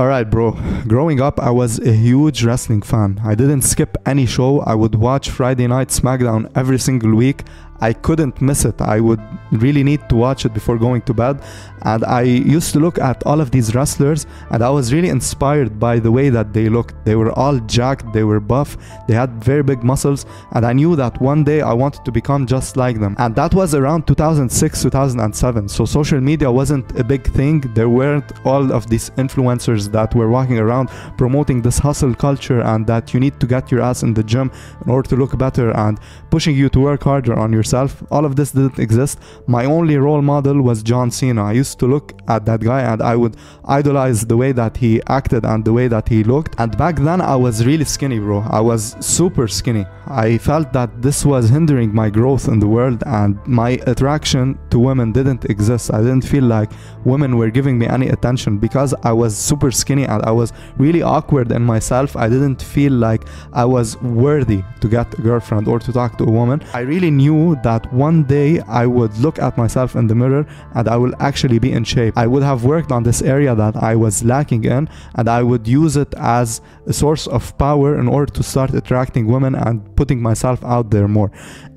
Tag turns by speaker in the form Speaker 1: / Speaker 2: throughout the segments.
Speaker 1: Alright, bro. Growing up, I was a huge wrestling fan. I didn't skip any show. I would watch Friday Night SmackDown every single week. I couldn't miss it. I would really need to watch it before going to bed. And I used to look at all of these wrestlers, and I was really inspired by the way that they looked. They were all jacked, they were buff, they had very big muscles, and I knew that one day I wanted to become just like them. And that was around 2006, 2007. So social media wasn't a big thing. There weren't all of these influencers that were walking around promoting this hustle culture and that you need to get your ass in the gym in order to look better and pushing you to work harder on yourself. All of this didn't exist. My only role model was John Cena. I used to look at that guy and I would idolize the way that he acted and the way that he looked. And back then I was really skinny, bro. I was super skinny. I felt that this was hindering my growth in the world, and my attraction to women didn't exist. I didn't feel like women were giving me any attention because I was super skinny and I was really awkward in myself. I didn't feel like I was worthy to get a girlfriend or to talk to a woman. I really knew that one day I would look at myself in the mirror and I will actually be in shape. I would have worked on this area that I was lacking in, and I would use it as a source of power in order to start attracting women and putting myself out there more.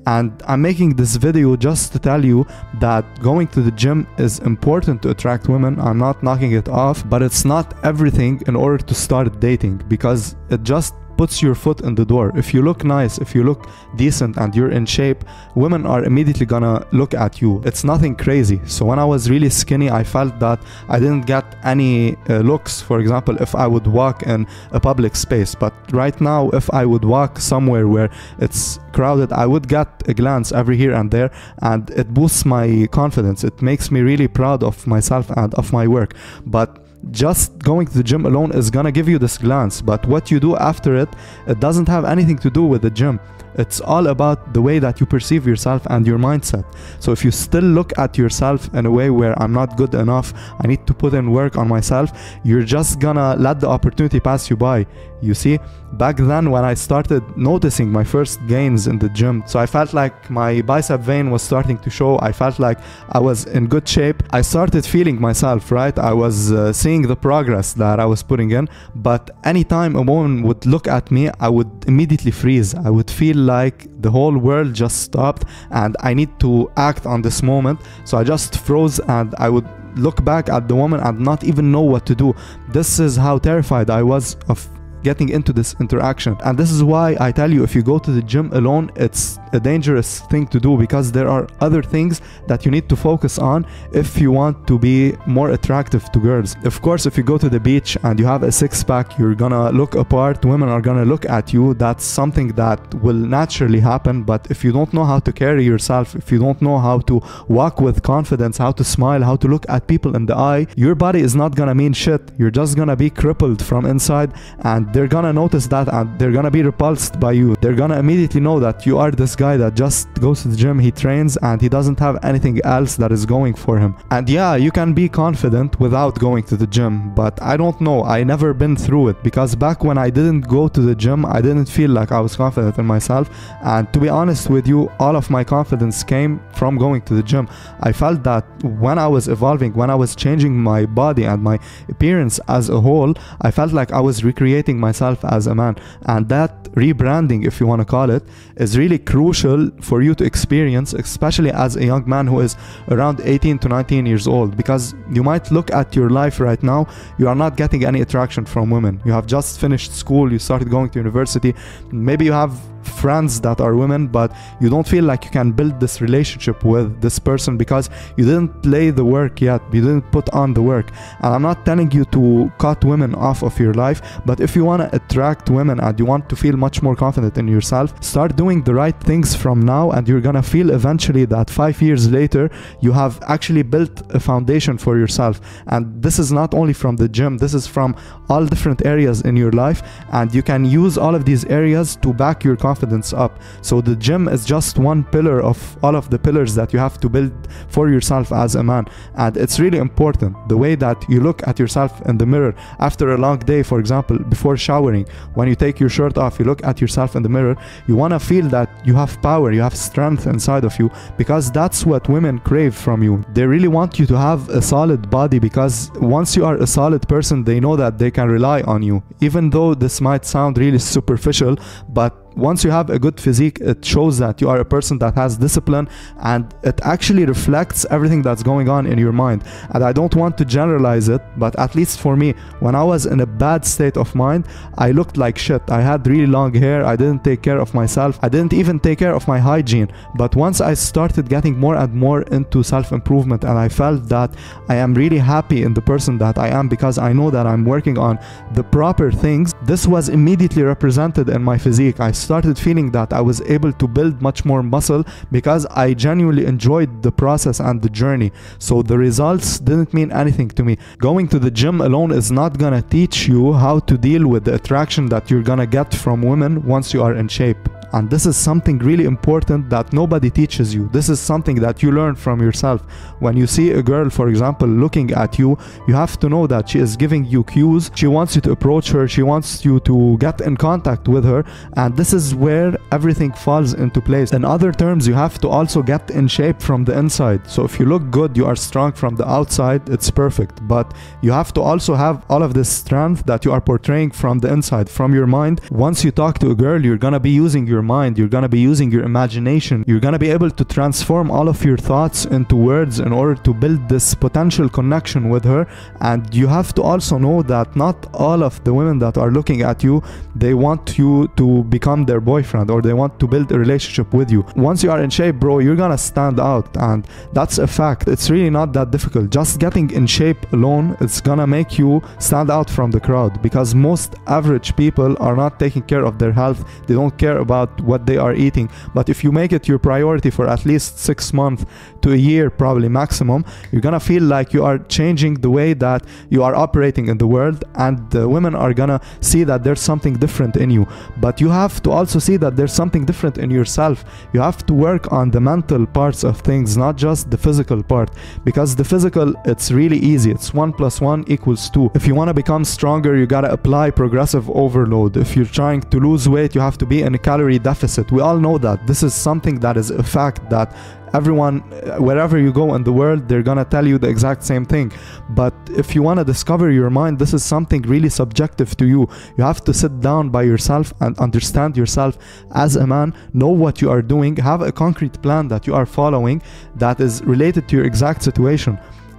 Speaker 1: And I'm making this video just to tell you that going to the gym is important to attract women. I'm not knocking it off, but it's not everything in order to start dating, because it just puts your foot in the door. If you look nice, if you look decent and you're in shape, women are immediately gonna look at you. It's nothing crazy. So when I was really skinny, I felt that I didn't get any looks, for example, if I would walk in a public space. But right now, if I would walk somewhere where it's crowded, I would get a glance every here and there, and it boosts my confidence. It makes me really proud of myself and of my work. But just going to the gym alone is gonna give you this glance, but what you do after it, it doesn't have anything to do with the gym. It's all about the way that you perceive yourself and your mindset. So if you still look at yourself in a way where I'm not good enough, I need to put in work on myself, you're just gonna let the opportunity pass you by. You see, back then when I started noticing my first gains in the gym, so I felt like my bicep vein was starting to show, I felt like I was in good shape, I started feeling myself, right? I was seeing the progress that I was putting in, but anytime a woman would look at me, I would immediately freeze. I would feel like the whole world just stopped and I need to act on this moment. So I just froze and I would look back at the woman and not even know what to do. This is how terrified I was of getting into this interaction. And this is why I tell you, if you go to the gym alone, it's a dangerous thing to do, because there are other things that you need to focus on if you want to be more attractive to girls. Of course, if you go to the beach and you have a six-pack, you're gonna look apart, women are gonna look at you. That's something that will naturally happen. But if you don't know how to carry yourself, if you don't know how to walk with confidence, how to smile, how to look at people in the eye, your body is not gonna mean shit. You're just gonna be crippled from inside, and they're gonna notice that and they're gonna be repulsed by you. They're gonna immediately know that you are this guy that just goes to the gym, he trains, and he doesn't have anything else that is going for him. And yeah, you can be confident without going to the gym, but I don't know, I never been through it, because back when I didn't go to the gym, I didn't feel like I was confident in myself. And to be honest with you, all of my confidence came from going to the gym. I felt that when I was evolving, when I was changing my body and my appearance as a whole, I felt like I was recreating myself as a man. And that rebranding, if you want to call it, is really crucial for you to experience, especially as a young man who is around 18 to 19 years old, because you might look at your life right now, you are not getting any attraction from women. You have just finished school, you started going to university, maybe you have friends that are women, but you don't feel like you can build this relationship with this person because you didn't lay the work yet, you didn't put on the work. And I'm not telling you to cut women off of your life, but if you want to attract women and you want to feel much more confident in yourself, start doing the right things from now, and you're gonna feel eventually that 5 years later you have actually built a foundation for yourself. And this is not only from the gym, this is from all different areas in your life, and you can use all of these areas to back your confidence confidence up. So the gym is just one pillar of all of the pillars that you have to build for yourself as a man. And it's really important, the way that you look at yourself in the mirror after a long day, for example, before showering, when you take your shirt off, you look at yourself in the mirror, you want to feel that you have power, you have strength inside of you, because that's what women crave from you. They really want you to have a solid body, because once you are a solid person, they know that they can rely on you. Even though this might sound really superficial, but once you have a good physique, it shows that you are a person that has discipline, and it actually reflects everything that's going on in your mind. And I don't want to generalize it, but at least for me, when I was in a bad state of mind, I looked like shit. I had really long hair, I didn't take care of myself, I didn't even take care of my hygiene. But once I started getting more and more into self-improvement, and I felt that I am really happy in the person that I am, because I know that I'm working on the proper things, this was immediately represented in my physique. I started feeling that I was able to build much more muscle, because I genuinely enjoyed the process and the journey. So the results didn't mean anything to me. Going to the gym alone is not gonna teach you how to deal with the attraction that you're gonna get from women once you are in shape. And this is something really important that nobody teaches you. This is something that you learn from yourself. When you see a girl, for example, looking at you, you have to know that she is giving you cues. She wants you to approach her. She wants you to get in contact with her. And this is where everything falls into place. In other terms, you have to also get in shape from the inside. So if you look good, you are strong from the outside, it's perfect. But you have to also have all of this strength that you are portraying from the inside, from your mind. Once you talk to a girl, you're gonna be using your mind, you're gonna be using your imagination, you're gonna be able to transform all of your thoughts into words in order to build this potential connection with her. And you have to also know that not all of the women that are looking at you, they want you to become their boyfriend, or they want to build a relationship with you. Once you are in shape, bro, you're gonna stand out, and that's a fact. It's really not that difficult. Just getting in shape alone, it's gonna make you stand out from the crowd, because most average people are not taking care of their health. They don't care about what they are eating. But if you make it your priority for at least 6 months to a year, probably maximum, you're gonna feel like you are changing the way that you are operating in the world, and the women are gonna see that there's something different in you. But you have to also see that there's something different in yourself. You have to work on the mental parts of things, not just the physical part, because the physical, it's really easy. It's 1 + 1 = 2. If you want to become stronger, you gotta apply progressive overload. If you're trying to lose weight, you have to be in a calorie deficit. We all know that. This is something that is a fact, that everyone, wherever you go in the world, they're gonna tell you the exact same thing. But if you want to discover your mind, this is something really subjective to you. You have to sit down by yourself and understand yourself as a man, know what you are doing, have a concrete plan that you are following that is related to your exact situation.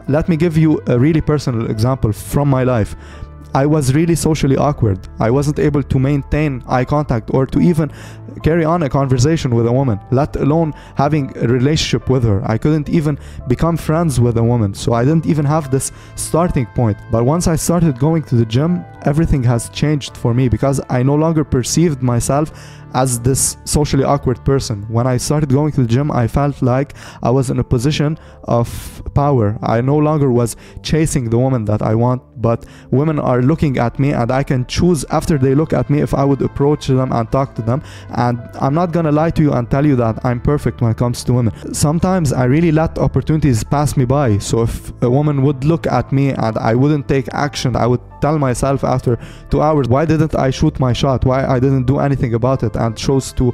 Speaker 1: Let me give you a really personal example from my life. I was really socially awkward. I wasn't able to maintain eye contact or to even carry on a conversation with a woman, let alone having a relationship with her. I couldn't even become friends with a woman, so I didn't even have this starting point. But once I started going to the gym, everything has changed for me, because I no longer perceived myself as this socially awkward person. When I started going to the gym, I felt like I was in a position of power. I no longer was chasing the woman that I want, but women are looking at me, and I can choose after they look at me if I would approach them and talk to them. And I'm not gonna lie to you and tell you that I'm perfect when it comes to women. Sometimes I really let opportunities pass me by. So if a woman would look at me and I wouldn't take action, I would tell myself after 2 hours, why didn't I shoot my shot? Why I didn't do anything about it, and chose to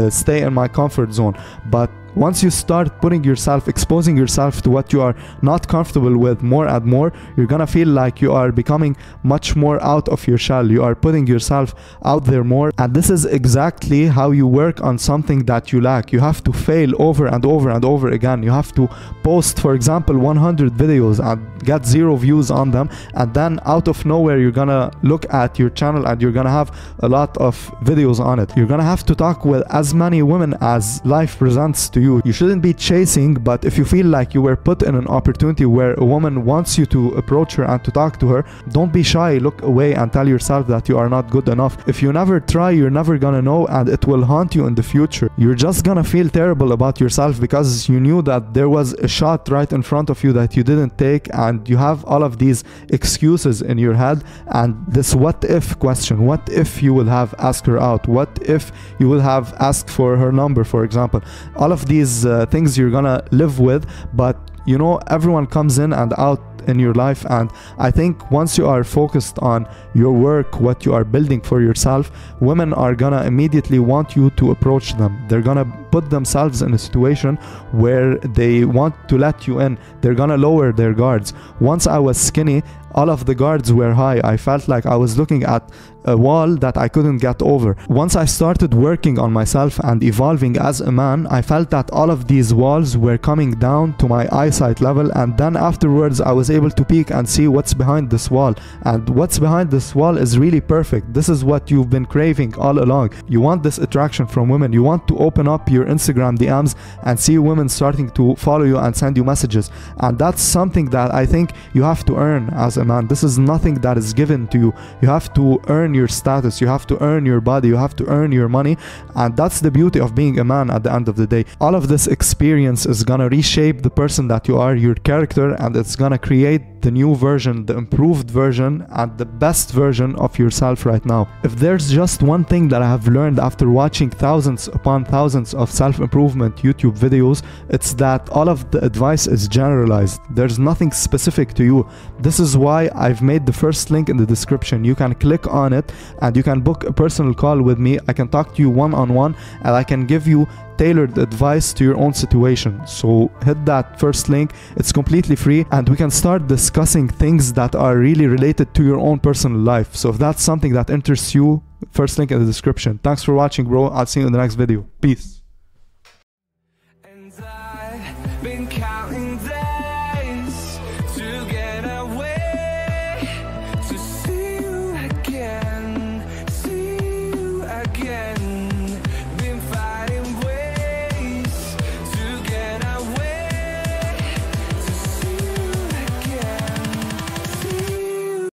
Speaker 1: stay in my comfort zone. But once you start putting yourself, exposing yourself to what you are not comfortable with more and more, you're gonna feel like you are becoming much more out of your shell. You are putting yourself out there more. And this is exactly how you work on something that you lack. You have to fail over and over and over again. You have to post, for example, 100 videos and get 0 views on them. And then out of nowhere, you're gonna look at your channel and you're gonna have a lot of videos on it. You're gonna have to talk with as many women as life presents to you. You shouldn't be chasing, but if you feel like you were put in an opportunity where a woman wants you to approach her and to talk to her, don't be shy, look away and tell yourself that you are not good enough. If you never try, you're never gonna know, and it will haunt you in the future. You're just gonna feel terrible about yourself because you knew that there was a shot right in front of you that you didn't take, and you have all of these excuses in your head and this what if question. What if you would have asked her out? What if you would have asked for her number, for example? All of these things you're gonna live with, but you know, everyone comes in and out in your life, and I think once you are focused on your work, what you are building for yourself, women are gonna immediately want you to approach them. They're gonna put themselves in a situation where they want to let you in. They're gonna lower their guards. Once I was skinny, all of the guards were high. I felt like I was looking at a wall that I couldn't get over. Once I started working on myself and evolving as a man, I felt that all of these walls were coming down to my eyesight level, and then afterwards I was able to peek and see what's behind this wall. And what's behind this wall is really perfect. This is what you've been craving all along. You want this attraction from women. You want to open up your Instagram DMs and see women starting to follow you and send you messages. And that's something that I think you have to earn as a man. This is nothing that is given to you. You have to earn your status, you have to earn your body, you have to earn your money, and that's the beauty of being a man at the end of the day. All of this experience is gonna reshape the person that you are, your character, and it's gonna create the new version, the improved version, and the best version of yourself right now. If there's just one thing that I have learned after watching thousands upon thousands of self-improvement YouTube videos, it's that all of the advice is generalized. There's nothing specific to you. This is why I've made the first link in the description. You can click on it and you can book a personal call with me. I can talk to you one-on-one, and I can give you tailored advice to your own situation. So hit that first link, it's completely free, and we can start discussing things that are really related to your own personal life. So if that's something that interests you, first link in the description. Thanks for watching, bro. I'll see you in the next video. Peace. And I've been counting